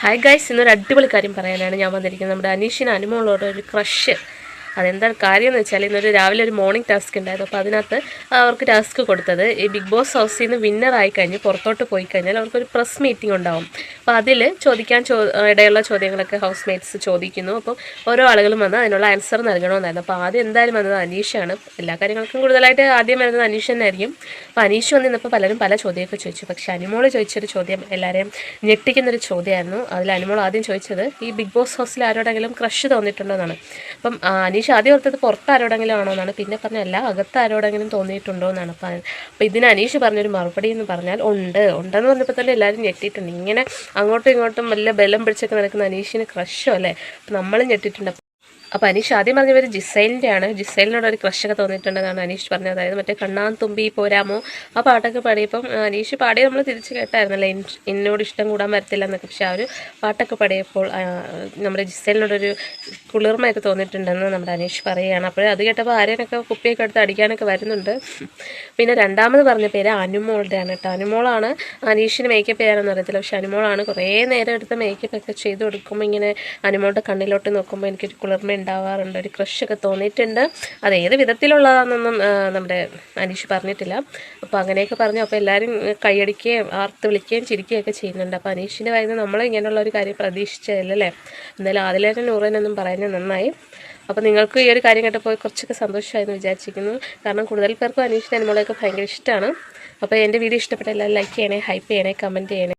Hi guys, ഇന്നൊരു അടിപൊളി കാര്യം പറയാനാണ് ഞാൻ വന്നിരിക്കുന്നത്. നമ്മുടെ അനീഷിന് അനുമോളോട് ഒരു ക്രഷ്. അതെന്താണ് കാര്യം എന്ന് വെച്ചാൽ ഇന്നൊരു രാവിലെ ഒരു മോർണിംഗ് ടാസ്ക് ഉണ്ടായിരുന്നു. അപ്പോൾ അതിനകത്ത് അവർക്ക് ടാസ്ക് കൊടുത്തത് ഈ ബിഗ് ബോസ് ഹൗസിൽ നിന്ന് വിന്നറായി കഴിഞ്ഞ് പുറത്തോട്ട് പോയി കഴിഞ്ഞാൽ അവർക്കൊരു പ്രസ് മീറ്റിംഗ് ഉണ്ടാവും. അപ്പോൾ അതിൽ ചോദിക്കാൻ ഇടയുള്ള ചോദ്യങ്ങളൊക്കെ ഹൗസ് മേറ്റ്സ് ചോദിക്കുന്നു. അപ്പം ഓരോ ആളുകളും വന്ന് അതിനുള്ള ആൻസർ നൽകണമെന്നായിരുന്നു. അപ്പോൾ ആദ്യം എന്തായാലും വന്നത് അനീഷാണ്. എല്ലാ കാര്യങ്ങൾക്കും കൂടുതലായിട്ട് ആദ്യം വരുന്നത് അനീഷ് തന്നെയായിരിക്കും. അപ്പോൾ അനീഷ് വന്നിരുന്നപ്പോൾ പലരും പല ചോദ്യമൊക്കെ ചോദിച്ചു. പക്ഷേ അനുമോൾ ചോദിച്ചൊരു ചോദ്യം എല്ലാവരെയും ഞെട്ടിക്കുന്നൊരു ചോദ്യമായിരുന്നു. അതിൽ അനുമോൾ ആദ്യം ചോദിച്ചത് ഈ ബിഗ് ബോസ് ഹൗസിൽ ആരോടെങ്കിലും ക്രഷ് തോന്നിയിട്ടുണ്ടോ എന്നാണ്. അപ്പം അനീഷ് ആദ്യം ഓർത്തത് പുറത്ത് ആരോടെങ്കിലും ആണോ എന്നാണ്. പിന്നെ പറഞ്ഞല്ല, അകത്ത് ആരോടെങ്കിലും തോന്നിയിട്ടുണ്ടോ എന്നാണ്. അപ്പോൾ ഇതിന് അനീഷ് പറഞ്ഞൊരു മറുപടി എന്ന് പറഞ്ഞാൽ ഉണ്ടെന്ന് പറഞ്ഞപ്പോൾ തന്നെ എല്ലാവരും ഞെട്ടിയിട്ടുണ്ട്. ഇങ്ങനെ അങ്ങോട്ടും ഇങ്ങോട്ടും വല്ല ബലം പിടിച്ചൊക്കെ നടക്കുന്ന അനീഷിന് ക്രഷോ അല്ലേ. അപ്പം നമ്മളും ഞെട്ടിയിട്ടുണ്ട്. അപ്പോൾ അനീഷ് ആദ്യം പറഞ്ഞ പേര് ജിസൈലിൻ്റെയാണ്. ജിസൈലിനോട് ഒരു ക്രഷൊക്കെ തോന്നിയിട്ടുണ്ടെന്നാണ് അനീഷ് പറഞ്ഞത്. അതായത് മറ്റേ കണ്ണാൻ തുമ്പി പോരാമോ ആ പാട്ടൊക്കെ പാടിയപ്പം അനീഷ് പാടി നമ്മൾ തിരിച്ച് കേട്ടായിരുന്നല്ലേ, എന്നോട് ഇഷ്ടം കൂടാൻ വരത്തില്ല എന്നൊക്കെ. പക്ഷേ ആ ഒരു പാട്ടൊക്കെ പാടിയപ്പോൾ നമ്മുടെ ജിസൈലിനോടൊരു കുളിർമയൊക്കെ തോന്നിയിട്ടുണ്ടെന്ന് നമ്മുടെ അനീഷ് പറയുകയാണ്. അപ്പോൾ അത് കേട്ടപ്പോൾ ആരെയൊക്കെ കുപ്പിയൊക്കെ എടുത്ത് അടിക്കാനൊക്കെ വരുന്നുണ്ട്. പിന്നെ രണ്ടാമത് പറഞ്ഞ പേര് അനുമോളുടെയാണ് കേട്ടോ. അനുമോളാണ് അനീഷിന് മേക്കപ്പ് ചെയ്യാനൊന്നും അറിയത്തില്ല. പക്ഷേ അനുമോളാണ് കുറേ നേരം എടുത്ത് മേക്കപ്പ് ഒക്കെ ചെയ്ത് കൊടുക്കുമ്പോൾ ഇങ്ങനെ അനുമോളുടെ കണ്ണിലോട്ട് നോക്കുമ്പോൾ എനിക്കൊരു കുളിർമ ഉണ്ടാവാറുണ്ട്, ഒരു ക്രഷൊക്കെ തോന്നിയിട്ടുണ്ട്. അത് ഏത് വിധത്തിലുള്ളതാണെന്നൊന്നും നമ്മുടെ അനീഷ് പറഞ്ഞിട്ടില്ല. അപ്പോൾ അങ്ങനെയൊക്കെ പറഞ്ഞു. അപ്പോൾ എല്ലാവരും കൈയടിക്കുകയും ആർത്ത് വിളിക്കുകയും ചിരിക്കുകയൊക്കെ ചെയ്യുന്നുണ്ട്. അപ്പോൾ അനീഷിൻ്റെ വായിന്ന് നമ്മൾ ഇങ്ങനെയുള്ള ഒരു കാര്യം പ്രതീക്ഷിച്ചതല്ലേ. എന്തായാലും ആദിലേട്ടൻ നൂറേനൊന്നും പറയുന്നത് നന്നായി. അപ്പോൾ നിങ്ങൾക്ക് ഈ ഒരു കാര്യം കേട്ടപ്പോൾ കുറച്ചൊക്കെ സന്തോഷമായെന്ന് വിചാരിച്ചിരിക്കുന്നു. കാരണം കൂടുതൽ പേർക്കും അനീഷിൻ്റെ അനുമോളെയൊക്കെ ഭയങ്കര ഇഷ്ടമാണ്. അപ്പോൾ എൻ്റെ വീഡിയോ ഇഷ്ടപ്പെട്ട എല്ലാവരും ലൈക്ക് ചെയ്യണേ, ഹൈപ്പ് ചെയ്യണേ, കമൻറ്റ് ചെയ്യണേ.